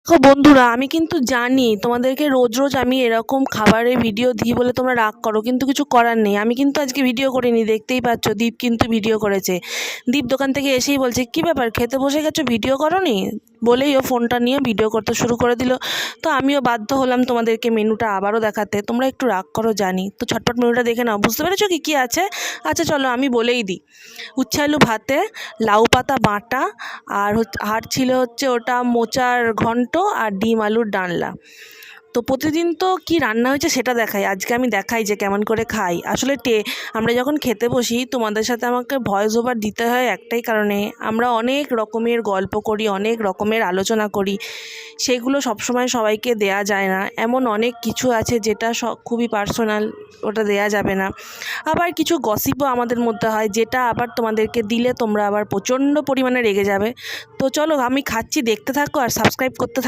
দেখো বন্ধুরা, আমি কিন্তু জানি তোমাদেরকে রোজ রোজ আমি এরকম খাবারের ভিডিও দিই বলে তোমরা রাগ করো, কিন্তু কিছু করার নেই। আমি কিন্তু আজকে ভিডিও করিনি, দেখতেই পাচ্ছ দীপ কিন্তু ভিডিও করেছে। দীপ দোকান থেকে এসেই বলছে, কী ব্যাপার, খেতে বসে গেছো, ভিডিও করোনি? বলেই ও ফোনটা নিয়ে ভিডিও করতে শুরু করে দিল। তো আমিও বাধ্য হলাম তোমাদেরকে মেনুটা আবারও দেখাতে। তোমরা একটু রাগ করো জানি, তো ছটপট মেনুটা দেখে নাও। বুঝতে পেরেছো কি কী আছে? আচ্ছা চলো আমি বলেই দিই। উচ্ছে আলু ভাতে, লাউ পাতা বাটা, আর ছিল হচ্ছে ওটা মোচার ঘন্ট, আর ডিম আলুর ডালনা। তো প্রতিদিন তো কি রান্না হয়েছে সেটা দেখাই, আজকে আমি দেখাই যে কেমন করে খাই। আসলে আমরা যখন খেতে বসি তোমাদের সাথে আমাকে ভয়েস ওভার দিতে হয় একটাই কারণে, আমরা অনেক রকমের গল্প করি, অনেক রকমের আলোচনা করি, সেগুলো সবসময় সবাইকে দেয়া যায় না। এমন অনেক কিছু আছে যেটা খুবই পার্সোনাল, ওটা দেয়া যাবে না। আবার কিছু গসিপও আমাদের মধ্যে হয়, যেটা আবার তোমাদেরকে দিলে তোমরা আবার প্রচণ্ড পরিমাণে রেগে যাবে। তো চলো আমি খাচ্ছি, দেখতে থাকো আর সাবস্ক্রাইব করতে থাকো।